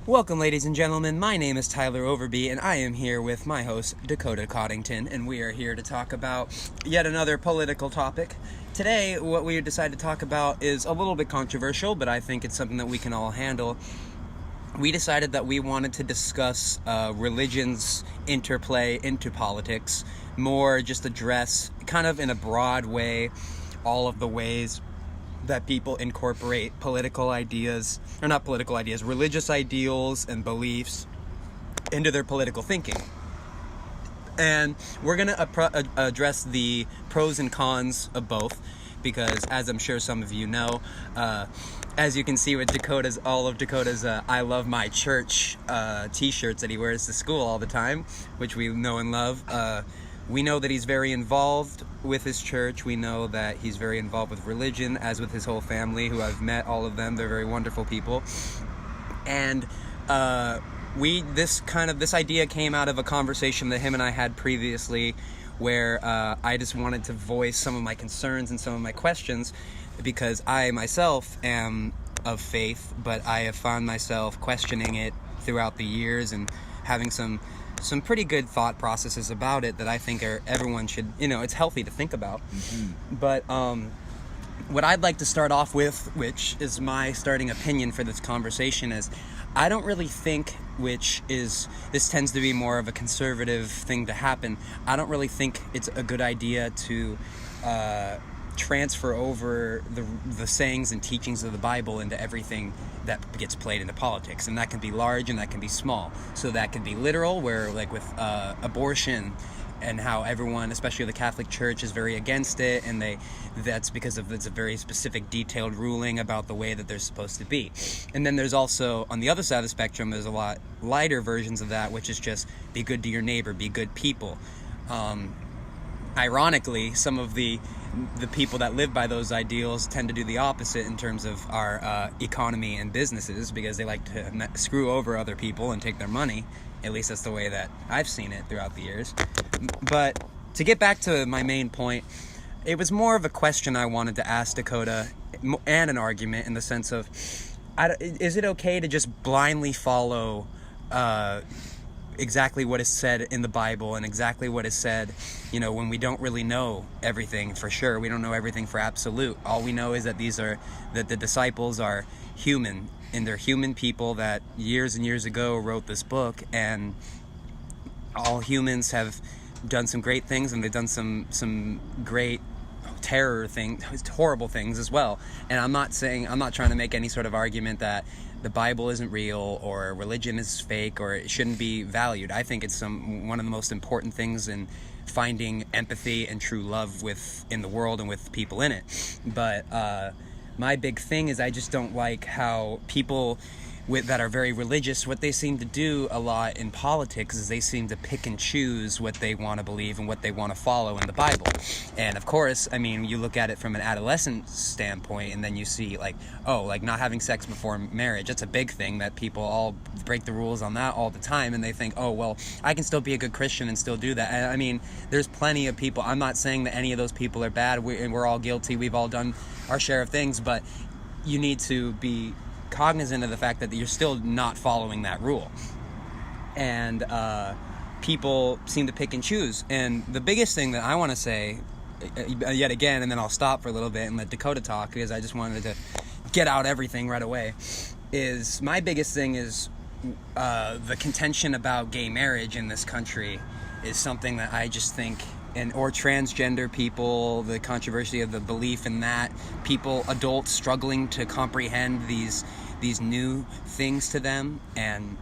Welcome, ladies and gentlemen. My name is Tyler Overbey, and I am here with my host, Dakota Coddington, and we are here to talk about yet another political topic. Today, what we decided to talk about is a little bit controversial, but I think it's something that we can all handle. We decided that we wanted to discuss religion's interplay into politics, more just address, kind of in a broad way, all of the ways that people incorporate religious ideals and beliefs into their political thinking. And we're going to address the pros and cons of both, because as I'm sure some of you know, as you can see with all of Dakota's I Love My Church t-shirts that he wears to school all the time, which we know and love, we know that he's very involved with his church. We know that he's very involved with religion, as with his whole family, who I've met all of them. They're very wonderful people. And this idea came out of a conversation that him and I had previously, where I just wanted to voice some of my concerns and some of my questions, because I myself am of faith, but I have found myself questioning it throughout the years and having some pretty good thought processes about it that I think everyone should, it's healthy to think about. Mm-hmm. But what I'd like to start off with, which is my starting opinion for this conversation, is I don't really think, this tends to be more of a conservative thing to happen, I don't really think it's a good idea to transfer over the sayings and teachings of the Bible into everything that gets played into politics. And that can be large and that can be small. So that can be literal, where like with abortion, and how everyone, especially the Catholic Church, is very against it, and that's because it's a very specific, detailed ruling about the way that they're supposed to be. And then there's also, on the other side of the spectrum, there's a lot lighter versions of that, which is just be good to your neighbor, be good people. Ironically, some of the people that live by those ideals tend to do the opposite in terms of our economy and businesses, because they like to screw over other people and take their money. At least that's the way that I've seen it throughout the years. But to get back to my main point, it was more of a question I wanted to ask Dakota, and an argument, in the sense of, is it okay to just blindly follow exactly what is said in the Bible and exactly what is said, when we don't really know everything for sure? We don't know everything for absolute. All we know is that that the disciples are human, and they're human people that years and years ago wrote this book, and all humans have done some great things, and they've done some great horrible things as well. And I'm not trying to make any sort of argument that the Bible isn't real, or religion is fake, or it shouldn't be valued. I think it's one of the most important things in finding empathy and true love in the world and with people in it. But my big thing is, I just don't like how people that are very religious, what they seem to do a lot in politics is they seem to pick and choose what they want to believe and what they want to follow in the Bible. And of course, you look at it from an adolescent standpoint, and then you see not having sex before marriage. That's a big thing that people all break the rules on that all the time, and they think, oh, well, I can still be a good Christian and still do that. And there's plenty of people. I'm not saying that any of those people are bad, and we're all guilty. We've all done our share of things, but you need to be cognizant of the fact that you're still not following that rule. And people seem to pick and choose. And the biggest thing that I want to say, yet again, and then I'll stop for a little bit and let Dakota talk, because I just wanted to get out everything right away, is my biggest thing is the contention about gay marriage in this country is something that I just think, or transgender people, the controversy of the belief in that, adults struggling to comprehend these new things to them. And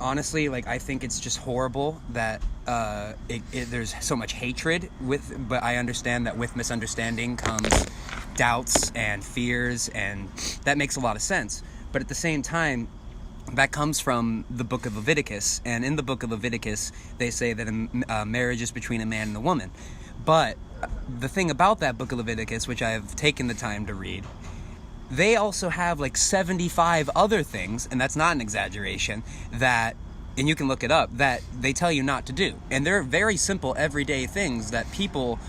honestly, I think it's just horrible that there's so much hatred but I understand that with misunderstanding comes doubts and fears, and that makes a lot of sense. But at the same time, that comes from the book of Leviticus, and in the book of Leviticus, they say that a marriage is between a man and a woman. But the thing about that book of Leviticus, which I have taken the time to read, they also have 75 other things, and that's not an exaggeration, and you can look it up, that they tell you not to do. And they're very simple, everyday things that people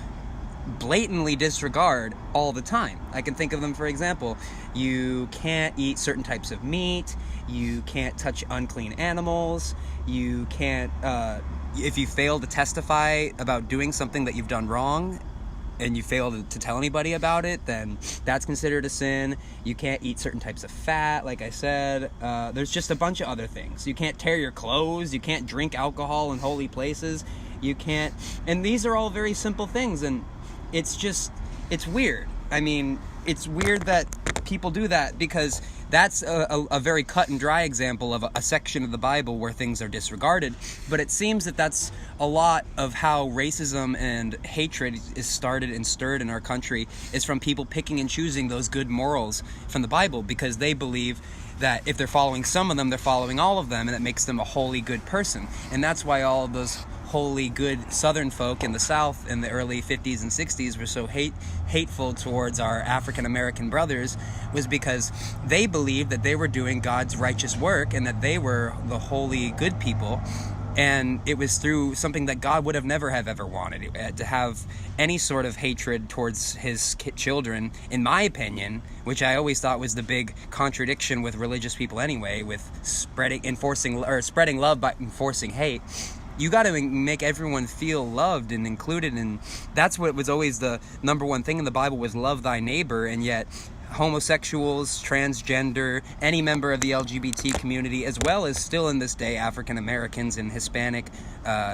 blatantly disregard all the time. I can think of them, for example, you can't eat certain types of meat, You can't touch unclean animals. You can't, if you fail to testify about doing something that you've done wrong, and you fail to tell anybody about it, then that's considered a sin. You can't eat certain types of fat, like I said. There's just a bunch of other things. You can't tear your clothes. You can't drink alcohol in holy places. You can't... And these are all very simple things, and it's weird. I mean, it's weird that people do that, because that's a very cut and dry example of a section of the Bible where things are disregarded. But it seems that that's a lot of how racism and hatred is started and stirred in our country, is from people picking and choosing those good morals from the Bible, because they believe that if they're following some of them, they're following all of them, and it makes them a wholly good person. And that's why all of those wholly good Southern folk in the South in the early 50s and 60s were so hateful towards our African American brothers, was because they believed that they were doing God's righteous work and that they were the holy good people. And it was through something that God would have never have ever wanted, to have any sort of hatred towards his children, in my opinion, which I always thought was the big contradiction with religious people anyway, with spreading love by enforcing hate. You got to make everyone feel loved and included, and that's what was always the number one thing in the Bible, was love thy neighbor. And yet homosexuals, transgender, any member of the LGBT community, as well as still in this day African Americans and Hispanic,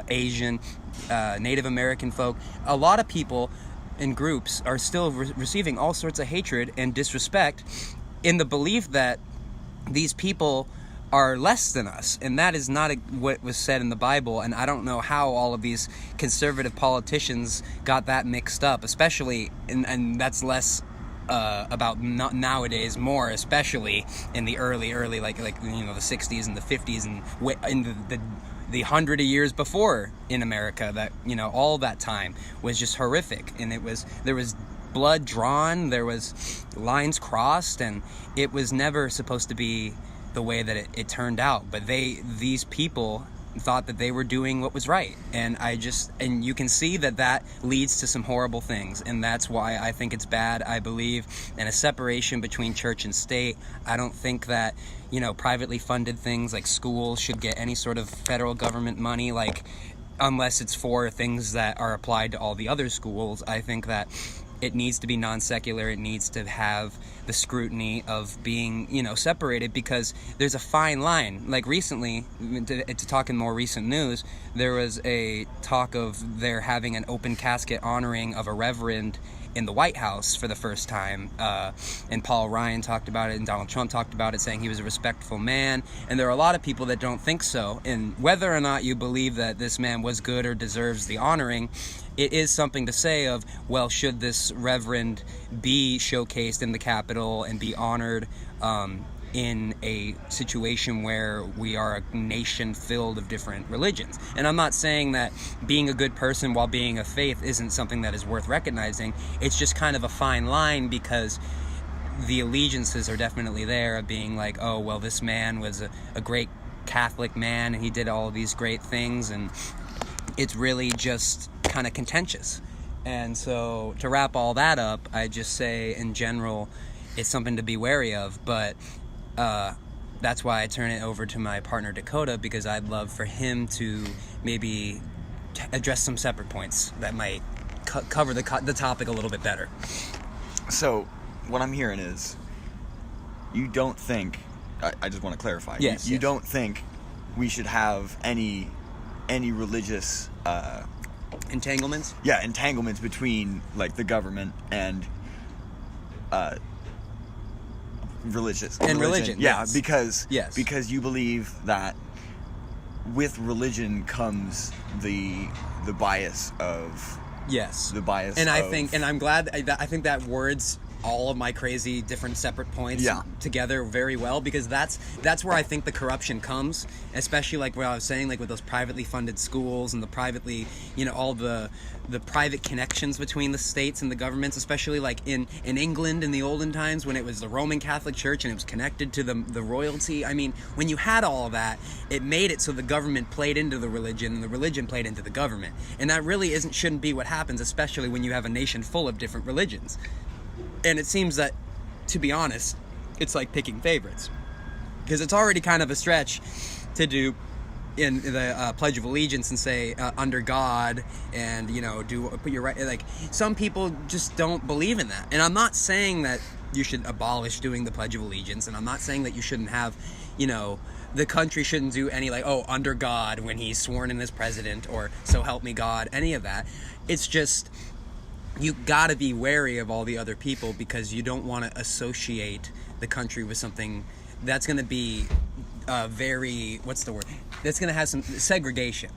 Asian, Native American folk, a lot of people in groups are still receiving all sorts of hatred and disrespect in the belief that these people are less than us, and that is not what was said in the Bible. And I don't know how all of these conservative politicians got that mixed up, especially, and that's less about nowadays, more especially in the early like the 60s and the 50s and in the 100 years before in America, that all that time was just horrific, and there was blood drawn, there was lines crossed, and it was never supposed to be the way that it turned out. But these people thought that they were doing what was right, and you can see that leads to some horrible things, and that's why I think it's bad. I believe in a separation between church and state. I don't think that privately funded things like schools should get any sort of federal government money, unless it's for things that are applied to all the other schools. I think that it needs to be non-secular. It needs to have the scrutiny of being, separated, because there's a fine line. Like recently, to talk in more recent news, there was a talk of there having an open casket honoring of a reverend in the White House for the first time, and Paul Ryan talked about it, and Donald Trump talked about it, saying he was a respectful man. And there are a lot of people that don't think so. And whether or not you believe that this man was good or deserves the honoring, it is something to say of, well, should this reverend be showcased in the Capitol and be honored in a situation where we are a nation filled of different religions? And I'm not saying that being a good person while being a faith isn't something that is worth recognizing. It's just kind of a fine line, because the allegiances are definitely there of being like, oh, well, this man was a great Catholic man and he did all of these great things, and it's really just kind of contentious. And so to wrap all that up, I just say in general, it's something to be wary of. But that's why I turn it over to my partner Dakota, because I'd love for him to maybe address some separate points that might cover the topic a little bit better. So what I'm hearing is, you don't think, I just want to clarify, you don't think we should have any religious entanglements? Yeah, entanglements between the government and religion. Yeah, yes. because you believe that with religion comes the bias of and I'm glad. I think that words all of my crazy different separate points together very well, because that's where I think the corruption comes, especially like what I was saying, like with those privately funded schools and the privately, all the private connections between the states and the governments, especially like in England in the olden times when it was the Roman Catholic Church and it was connected to the royalty. I mean, when you had all of that, it made it so the government played into the religion and the religion played into the government, and that really shouldn't be what happens, especially when you have a nation full of different religions. And it seems that, to be honest, it's like picking favorites. because it's already kind of a stretch to do in the Pledge of Allegiance and say under God and put your right. Like, some people just don't believe in that, and I'm not saying that you should abolish doing the Pledge of Allegiance, and I'm not saying that you shouldn't have, the country shouldn't do any under God when he's sworn in as president, or so help me God, any of that. It's just, you gotta be wary of all the other people, because you don't want to associate the country with something that's going to be very, what's the word? That's going to have some segregation,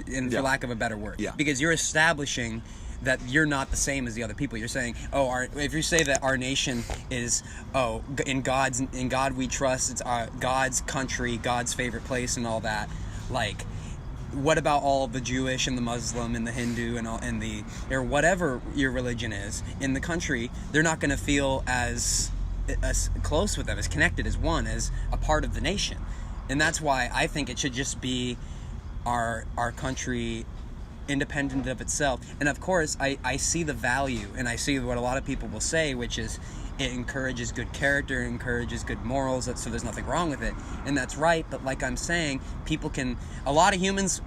for lack of a better word. Yeah. Because you're establishing that you're not the same as the other people. You're saying, if you say that our nation is, in God we trust, it's God's country, God's favorite place, and all that, like, what about all the Jewish and the Muslim and the Hindu and or whatever your religion is in the country? They're not going to feel as close with them, as connected, as one, as a part of the nation. And that's why I think it should just be our country, independent of itself. And of course, I see the value, and I see what a lot of people will say, which is it encourages good character, encourages good morals, so there's nothing wrong with it. And that's right, but like I'm saying, a lot of humans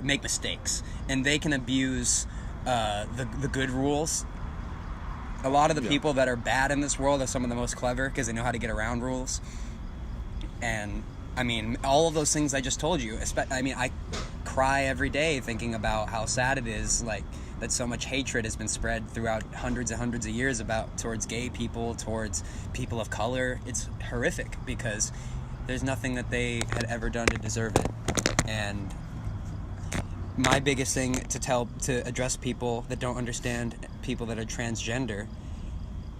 make mistakes, and they can abuse the good rules. A lot of the people that are bad in this world are some of the most clever, because they know how to get around rules. And I mean, all of those things I just told you. I cry every day thinking about how sad it is, like, that so much hatred has been spread throughout hundreds and hundreds of years towards gay people, towards people of color. It's horrific, because there's nothing that they had ever done to deserve it. And my biggest thing to address people that don't understand people that are transgender,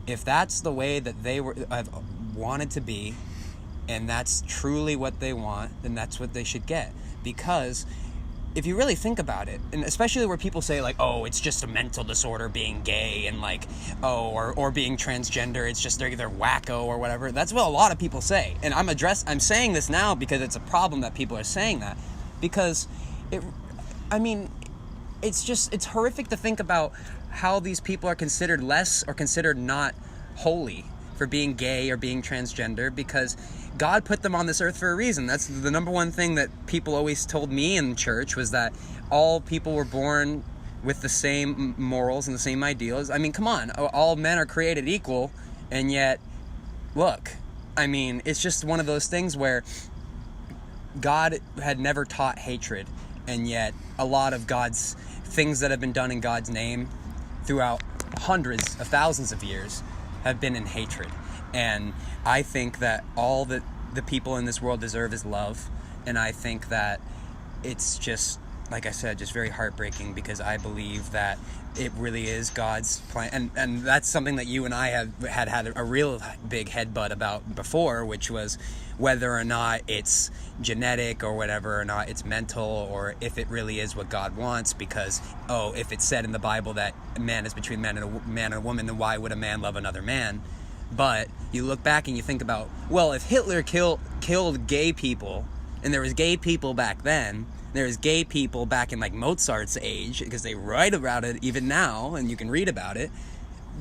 if that's the way that they have wanted to be, and that's truly what they want, then that's what they should get. Because if you really think about it, and especially where people say, like, it's just a mental disorder being gay, and like, or being transgender, it's just they're wacko or whatever. That's what a lot of people say. And I'm saying this now because it's a problem that people are saying that, because it's horrific to think about how these people are considered less or considered not holy for being gay or being transgender, because God put them on this earth for a reason. That's the number one thing that people always told me in church, was that all people were born with the same morals and the same ideals. I mean, come on, all men are created equal, and yet, look, it's just one of those things where God had never taught hatred, and yet a lot of God's things that have been done in God's name throughout hundreds of thousands of years have been in hatred. And I think that all that the people in this world deserve is love. And I think that it's just, like I said, just very heartbreaking, because I believe that it really is God's plan. And that's something that you and I had a real big headbutt about before, which was whether or not it's genetic, or whatever or not it's mental, or if it really is what God wants. Because, if it's said in the Bible that a man is between man and a woman, then why would a man love another man? But you look back and you think about, well, if Hitler killed gay people, and there was gay people back then, there's gay people back in like Mozart's age, because they write about it even now, and you can read about it,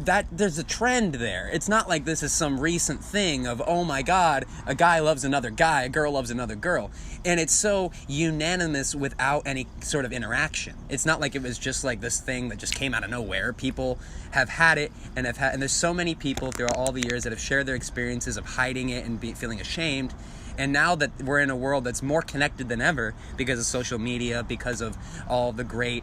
that there's a trend there. It's not like this is some recent thing of, oh my God, a guy loves another guy, a girl loves another girl. And it's so unanimous without any sort of interaction. It's not like it was just like this thing that just came out of nowhere. People have had it, and there's so many people throughout all the years that have shared their experiences of hiding it and feeling ashamed. And now that we're in a world that's more connected than ever because of social media, because of all the great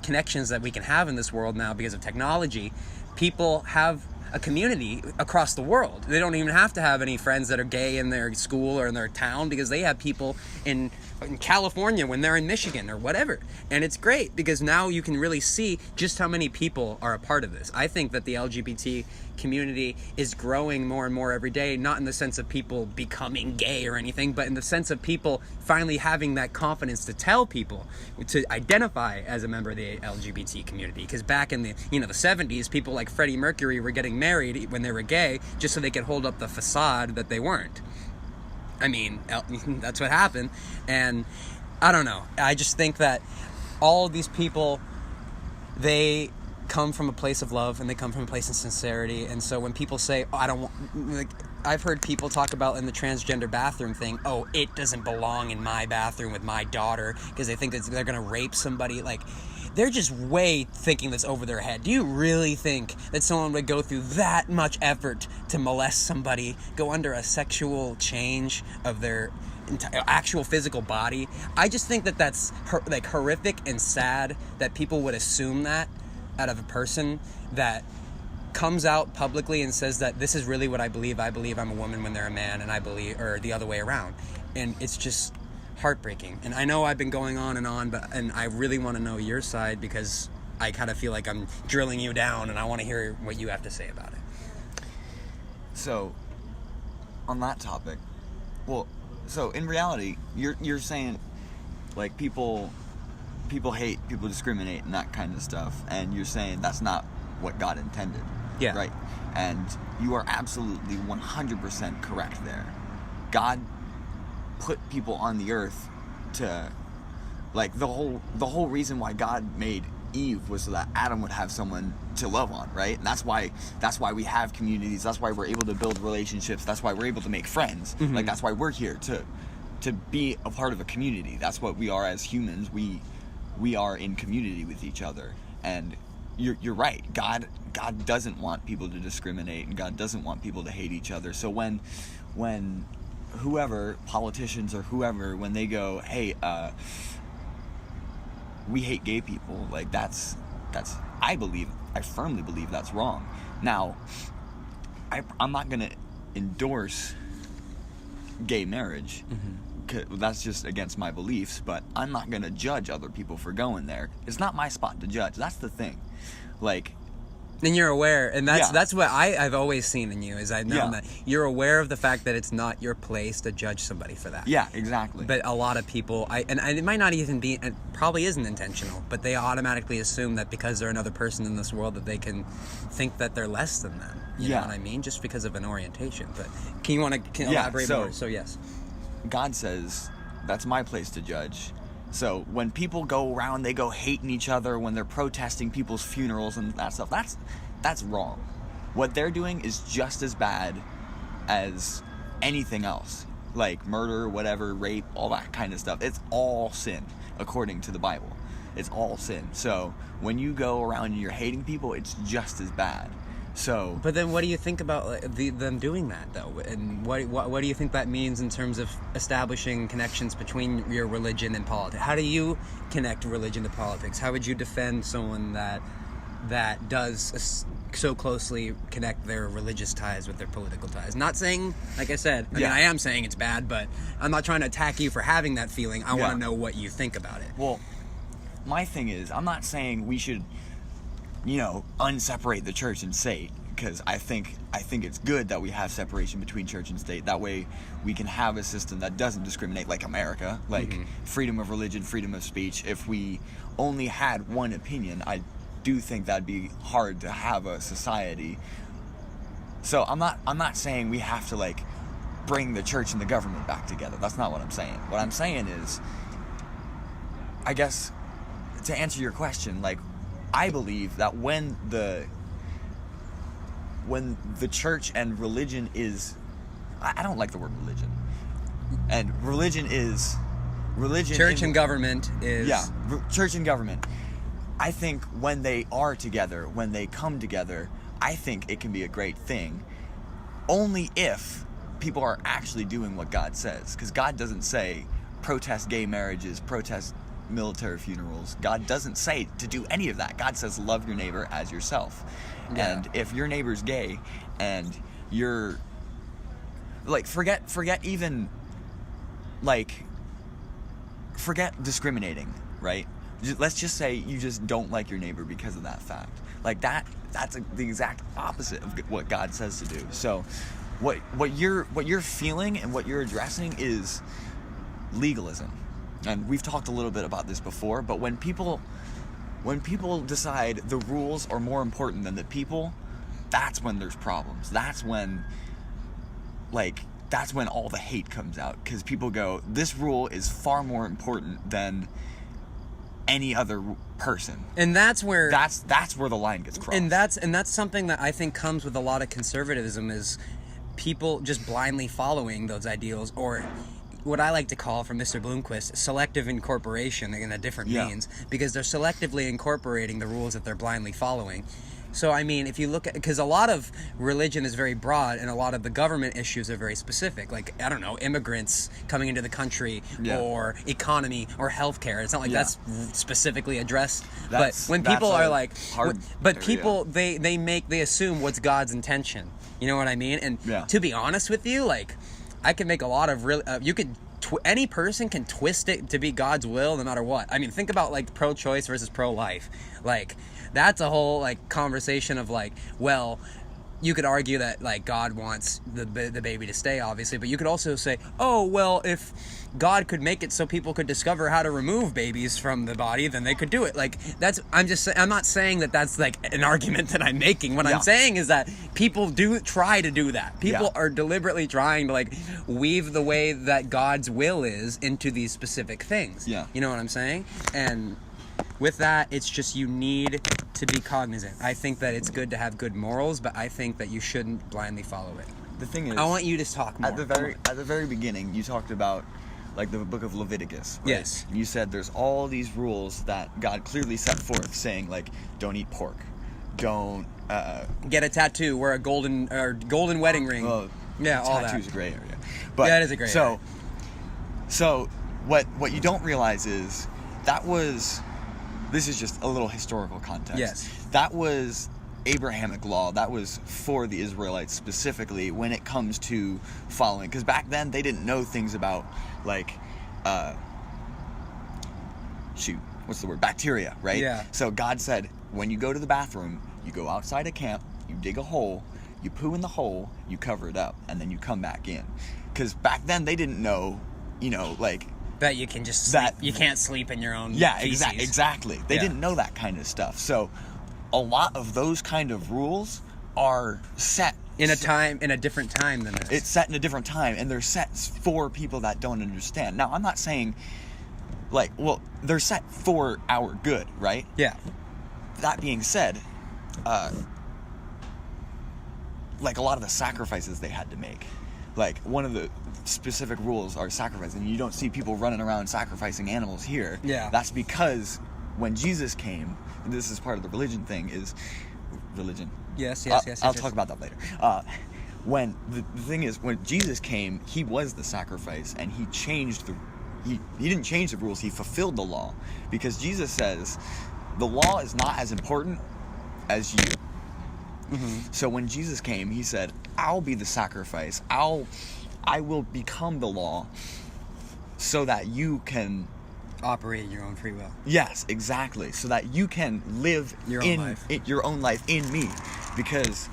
connections that we can have in this world now because of technology, people have a community across the world. They don't even have to have any friends that are gay in their school or in their town, because they have people in California when they're in Michigan or whatever. And it's great, because now you can really see just how many people are a part of this. I think that the LGBT community is growing more and more every day, not in the sense of people becoming gay or anything, but in the sense of people finally having that confidence to tell people to identify as a member of the LGBT community. Because back in the the 70s, people like Freddie Mercury were getting married when they were gay just so they could hold up the facade that they weren't. That's what happened. And I don't know. I just think that all of these people, they come from a place of love, and they come from a place of sincerity. And so when people say, I don't want, I've heard people talk about in the transgender bathroom thing, oh, it doesn't belong in my bathroom with my daughter because they think that they're going to rape somebody. Like, they're just way thinking this over their head. Do you really think that someone would go through that much effort to molest somebody, go under a sexual change of their actual physical body? I just think that that's horrific and sad that people would assume that out of a person that comes out publicly and says that this is really what I believe. I believe I'm a woman when they're a man, and I believe, or the other way around. And it's just heartbreaking. And I know I've been going on, and I really want to know your side because I kind of feel like I'm drilling you down, and I want to hear what you have to say about it. So, on that topic, so in reality, you're saying, like, people hate, people discriminate, and that kind of stuff, and you're saying that's not what God intended. Yeah. Right. And you are absolutely 100% correct there. God put people on the earth to, like, the whole reason why God made Eve was so that Adam would have someone to love on, right? And that's why we have communities. That's why we're able to build relationships. That's why we're able to make friends. Mm-hmm. Like, that's why we're here to be a part of a community. That's what we are as humans. We are in community with each other. And you're right. God doesn't want people to discriminate, and God doesn't want people to hate each other. So when whoever, politicians or whoever, when they go, hey, we hate gay people, like, that's I firmly believe that's wrong. Now, I'm not going to endorse gay marriage. Mm-hmm. That's just against my beliefs, but I'm not going to judge other people for going there. It's not my spot to judge. That's the thing. Like, and you're aware, and that's what I've always seen in you, is I've known that you're aware of the fact that it's not your place to judge somebody for that. Yeah, exactly. But a lot of people, and it might not even be, it probably isn't intentional, but they automatically assume that because they're another person in this world that they can think that they're less than them. You know what I mean? Just because of an orientation. But can you elaborate more? So yes. God says, that's my place to judge. So when people go around, they go hating each other when they're protesting people's funerals and that stuff. That's wrong. What they're doing is just as bad as anything else, like murder, whatever, rape, all that kind of stuff. It's all sin, according to the Bible. It's all sin. So when you go around and you're hating people, it's just as bad. So, but then, what do you think about them doing that, though? And what do you think that means in terms of establishing connections between your religion and politics? How do you connect religion to politics? How would you defend someone that does so closely connect their religious ties with their political ties? Not saying, like I said, I mean, I am saying it's bad, but I'm not trying to attack you for having that feeling. I want to know what you think about it. Well, my thing is, I'm not saying we should, unseparate the church and state, because I think it's good that we have separation between church and state. That way we can have a system that doesn't discriminate, like America, like freedom of religion, freedom of speech. If we only had one opinion, I do think that'd be hard to have a society. So I'm not saying we have to, like, bring the church and the government back together. That's not what I'm saying. What I'm saying is, I guess, to answer your question, like, I believe that when the church and religion is, I don't like the word religion, and religion church and government is, church and government. I think when they are together, when they come together, I think it can be a great thing, only if people are actually doing what God says. Because God doesn't say protest gay marriages, protest military funerals. God doesn't say to do any of that. God says love your neighbor as yourself. And if your neighbor's gay and you're, like, forget discriminating, right? Let's just say you just don't like your neighbor because of that fact. Like, that's the exact opposite of what God says to do. So what you're feeling and what you're addressing is legalism. And we've talked a little bit about this before, but when people decide the rules are more important than the people, that's when there's problems. That's when all the hate comes out, because people go, this rule is far more important than any other person. And that's where the line gets crossed. And that's something that I think comes with a lot of conservatism, is people just blindly following those ideals, or what I like to call, from Mr. Bloomquist, selective incorporation in a different means, because they're selectively incorporating the rules that they're blindly following. So, I mean, if you look at, because a lot of religion is very broad and a lot of the government issues are very specific, like, I don't know, immigrants coming into the country, or economy, or healthcare. It's not like that's specifically addressed. But when people are like, people, they assume what's God's intention. You know what I mean? And to be honest with you, like, I can make a lot of really, any person can twist it to be God's will no matter what. I mean, think about, like, pro-choice versus pro-life. Like, that's a whole, like, conversation of, like, well, you could argue that, like, God wants the baby to stay, obviously, but you could also say, oh, well, if God could make it so people could discover how to remove babies from the body, then they could do it. Like, I'm not saying that that's, like, an argument that I'm making. What I'm saying is that people do try to do that. People are deliberately trying to, like, weave the way that God's will is into these specific things. Yeah. You know what I'm saying? And with that, it's just, you need to be cognizant. I think that it's good to have good morals, but I think that you shouldn't blindly follow it. The thing is, I want you to talk more. At the very beginning, you talked about, like, the book of Leviticus. Right? Yes. And you said there's all these rules that God clearly set forth, saying, like, don't eat pork, don't get a tattoo, wear a golden wedding ring. Well, yeah, all that. Tattoo's a gray area. But yeah, it is a gray area. So what you don't realize is this is just a little historical context. Yes. That was Abrahamic law. That was for the Israelites specifically when it comes to following. Because back then, they didn't know things about, like, bacteria, right? Yeah. So God said, when you go to the bathroom, you go outside a camp, you dig a hole, you poo in the hole, you cover it up, and then you come back in. Because back then, they didn't know, like, that you can just sleep. You can't sleep in your own feces. Exactly. They didn't know that kind of stuff. So a lot of those kind of rules are set in a different time than this. It's set in a different time, and they're set for people that don't understand. Now, I'm not saying, like, well, they're set for our good, right? Yeah. That being said, like, a lot of the sacrifices they had to make, like, one of the specific rules are sacrifice, and you don't see people running around sacrificing animals here. Yeah. That's because when Jesus came, and this is part of the religion thing, is religion. Yes. I'll talk about that later. When the thing is, when Jesus came, he was the sacrifice, and he changed he didn't change the rules, he fulfilled the law, because Jesus says the law is not as important as you. Mm-hmm. So when Jesus came, he said, I'll be the sacrifice. I will become the law so that you can operate your own free will. Yes, exactly. So that you can live your own life in me. Because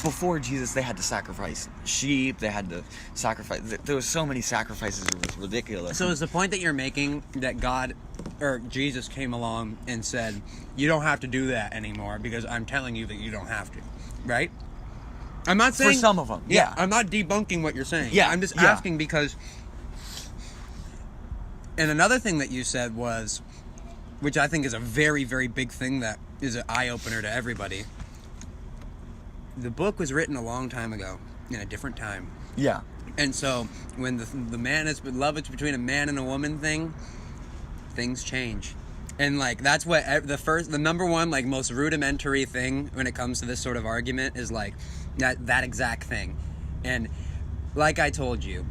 before Jesus, they had to sacrifice sheep. They had to sacrifice. There was so many sacrifices. It was ridiculous. So is the point that you're making that God or Jesus came along and said, you don't have to do that anymore because I'm telling you that you don't have to, right? I'm not saying... For some of them, yeah. I'm not debunking what you're saying. Yeah. I'm just asking because... And another thing that you said was, which I think is a very, very big thing that is an eye-opener to everybody. The book was written a long time ago, in a different time. Yeah. And so, when the man is... Love is between a man and a woman thing, things change. And, like, that's what... The number one, like, most rudimentary thing when it comes to this sort of argument is, like... That exact thing. And like I told you,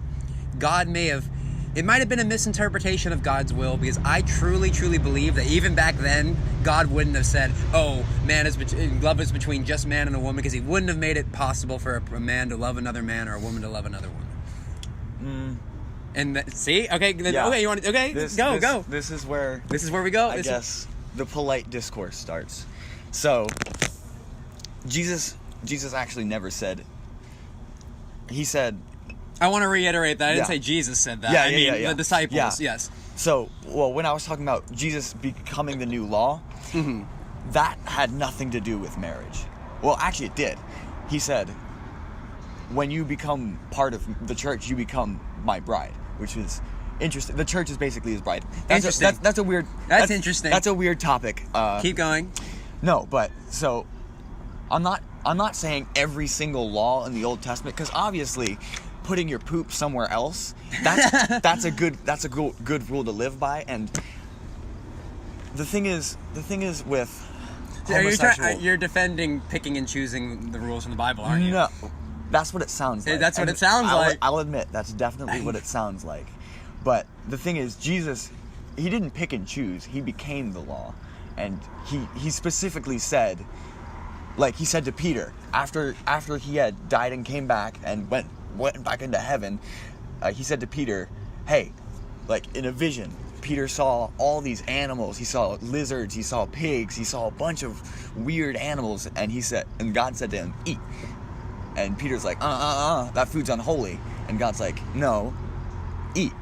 God may have... It might have been a misinterpretation of God's will, because I truly, truly believe that even back then, God wouldn't have said, oh, love is between just man and a woman, because he wouldn't have made it possible for a man to love another man or a woman to love another woman. And see? Okay, okay, you want to... Okay, go. This is where we go. I guess the polite discourse starts. So, Jesus actually never said... He said... I want to reiterate that. I didn't say Jesus said that. I mean, the disciples, yes. So, well, when I was talking about Jesus becoming the new law, that had nothing to do with marriage. Well, actually, it did. He said, when you become part of the church, you become my bride, which is interesting. The church is basically his bride. That's a weird... That's interesting. That's a weird topic. Keep going. No, but, so, I'm not I'm not saying every single law in the Old Testament, because obviously putting your poop somewhere else, that's a good rule to live by. And the thing is with homosexual, you're defending picking and choosing the rules from the Bible, aren't you? No, that's what it sounds like. That's what it sounds like. I'll admit that's definitely what it sounds like. But the thing is, Jesus, he didn't pick and choose. He became the law, and he specifically said, like he said to Peter after he had died and came back and went back into heaven, he said to Peter, hey, like in a vision, Peter saw all these animals. He saw lizards, he saw pigs, he saw a bunch of weird animals, and God said to him, eat. And Peter's like, that food's unholy. And God's like, no, eat.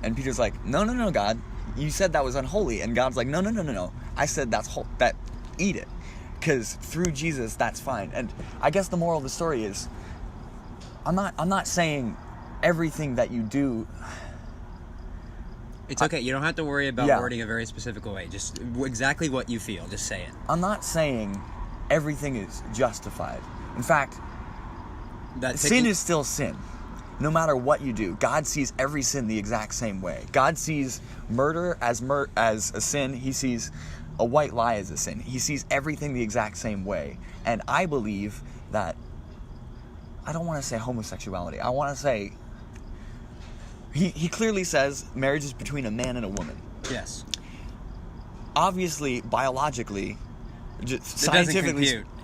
And Peter's like, no, God, you said that was unholy. And God's like, no. I said that eat it. Because through Jesus, that's fine. And I guess the moral of the story is, I'm not saying everything that you do. It's okay. You don't have to worry about wording a very specific way. Just exactly what you feel. Just say it. I'm not saying everything is justified. In fact, sin is still sin. No matter what you do, God sees every sin the exact same way. God sees murder as a sin. He sees a white lie as a sin. He sees everything the exact same way. And I believe that, I don't want to say homosexuality. I want to say, he clearly says marriage is between a man and a woman. Yes. Obviously, biologically,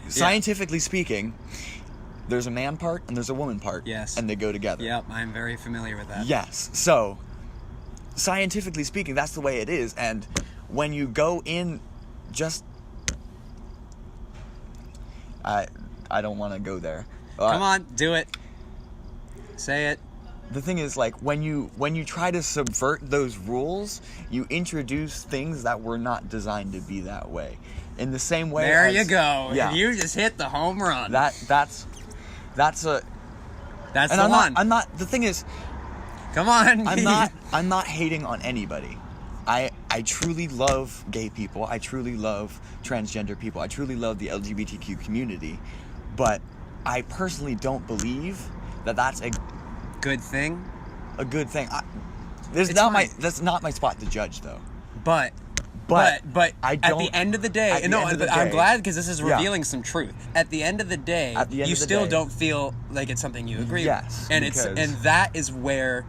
scientifically speaking, there's a man part and there's a woman part. Yes. And they go together. Yep, I'm very familiar with that. Yes. So, scientifically speaking, that's the way it is. And when you go in I don't want to go there. Come on, do it. Say it. The thing is, like, when you try to subvert those rules, you introduce things that were not designed to be that way. In the same way there you go. Yeah. You just hit the home run. That's the one. I'm not. The thing is, come on. I'm not hating on anybody. I truly love gay people. I truly love transgender people. I truly love the LGBTQ community. But I personally don't believe that that's a good thing. A good thing. That's not my spot to judge, though. But at the end of the day, I'm glad, because this is revealing some truth. At the end of the day, you still don't feel like it's something you agree with. And that is where,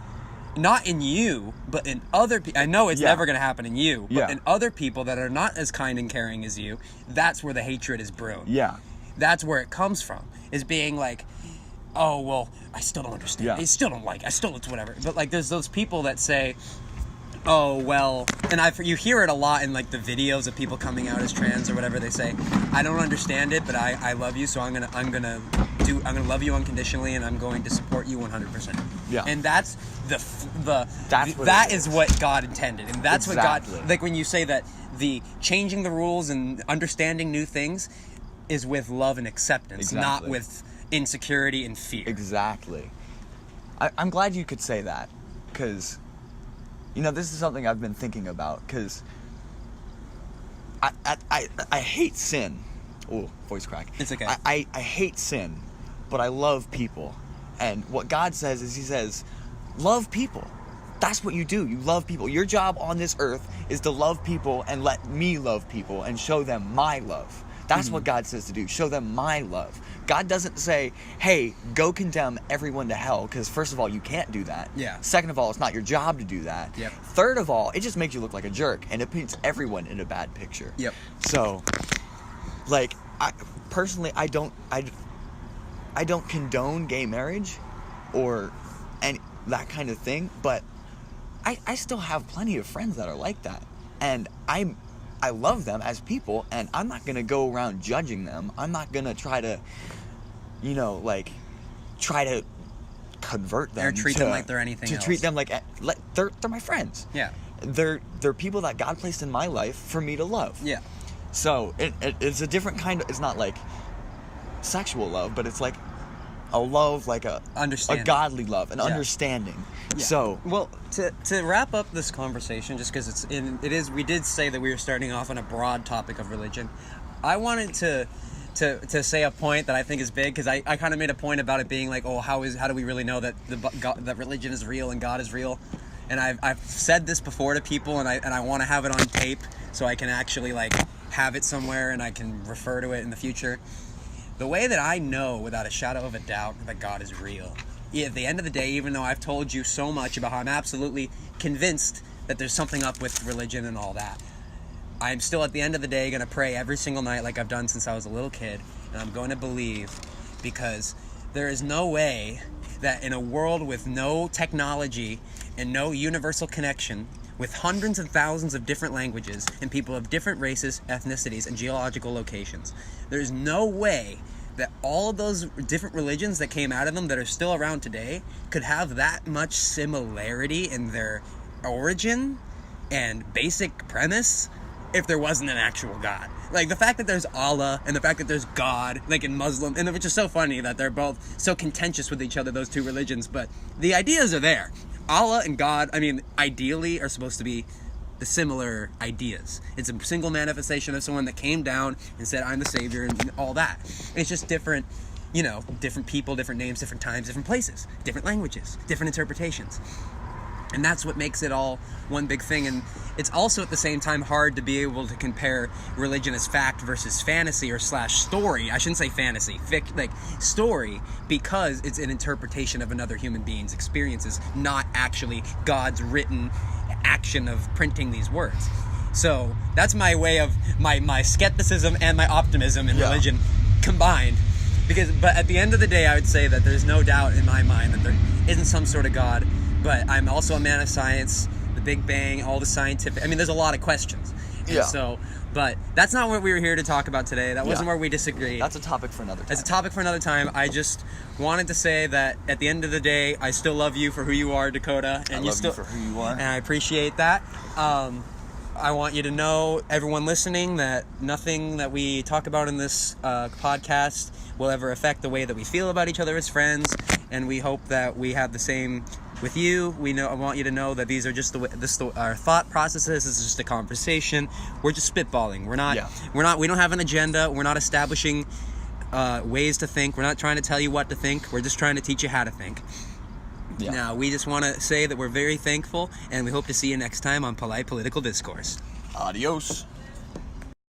not in you, but in other people. I know it's never going to happen in you, but in other people that are not as kind and caring as you, that's where the hatred is brewed. Yeah. That's where it comes from, is being like, oh, well, I still don't understand. I still don't like. It's whatever. But like, there's those people that say, oh, well, and you hear it a lot in like the videos of people coming out as trans or whatever. They say, I don't understand it, but I love you, so I'm gonna love you unconditionally, and I'm going to support you 100%. Yeah. And that's that is what God intended, and that's what God, like when you say that the changing the rules and understanding new things is with love and acceptance, not with insecurity and fear. Exactly. I'm glad you could say that, because, this is something I've been thinking about, because I hate sin. Oh, voice crack. It's okay. I hate sin, but I love people. And what God says is, he says, love people. That's what you do. You love people. Your job on this earth is to love people and let me love people and show them my love. That's what God says to do. Show them my love. God doesn't say, hey, go condemn everyone to hell, because first of all, you can't do that. Yeah. Second of all, it's not your job to do that. Yep. Third of all, it just makes you look like a jerk, and it paints everyone in a bad picture. Yep. So, like, I don't condone gay marriage or that kind of thing, but I still have plenty of friends that are like that, and I love them as people, and I'm not going to go around judging them. I'm not going to try to, try to convert them. Or treat them like they're anything else. Treat them like they're my friends. Yeah. They're people that God placed in my life for me to love. Yeah. So it's a different kind of, it's not like sexual love, but it's like a love, like a godly love, an understanding. Yeah. So, well, to wrap up this conversation, just because we did say that we were starting off on a broad topic of religion, I wanted to to say a point that I think is big, because I kind of made a point about it being like, oh, how do we really know that that religion is real and God is real? And I've said this before to people, and I want to have it on tape so I can actually like have it somewhere and I can refer to it in the future. The way that I know without a shadow of a doubt that God is real, at the end of the day, even though I've told you so much about how I'm absolutely convinced that there's something up with religion and all that, I'm still at the end of the day going to pray every single night like I've done since I was a little kid, and I'm going to believe, because there is no way that in a world with no technology and no universal connection, with hundreds and thousands of different languages and people of different races, ethnicities, and geological locations, there's no way that all of those different religions that came out of them that are still around today could have that much similarity in their origin and basic premise if there wasn't an actual God. Like, the fact that there's Allah and the fact that there's God, like in Muslim, and which is so funny that they're both so contentious with each other, those two religions, but the ideas are there. Allah and God, I mean, ideally are supposed to be the similar ideas. It's a single manifestation of someone that came down and said, I'm the savior, and all that. It's just different, different people, different names, different times, different places, different languages, different interpretations. And that's what makes it all one big thing. And it's also at the same time hard to be able to compare religion as fact versus fantasy or / story. I shouldn't say fantasy, story, because it's an interpretation of another human being's experiences, not actually God's written action of printing these words. So that's my way of my skepticism and my optimism in religion combined. But at the end of the day, I would say that there's no doubt in my mind that there isn't some sort of God. But I'm also a man of science, the Big Bang, all the scientific... I mean, there's a lot of questions. And so, but that's not what we were here to talk about today. That wasn't where we disagreed. That's a topic for another time. That's a topic for another time. I just wanted to say that at the end of the day, I still love you for who you are, Dakota. And I love you for who you are. And I appreciate that. I want you to know, everyone listening, that nothing that we talk about in this podcast will ever affect the way that we feel about each other as friends. And we hope that we have the same... with you. I want you to know that these are just our thought processes. This is just a conversation. We're just spitballing. We don't have an agenda. We're not establishing ways to think. We're not trying to tell you what to think. We're just trying to teach you how to think. Now, we just want to say that we're very thankful, and we hope to see you next time on Polite Political Discourse. Adios.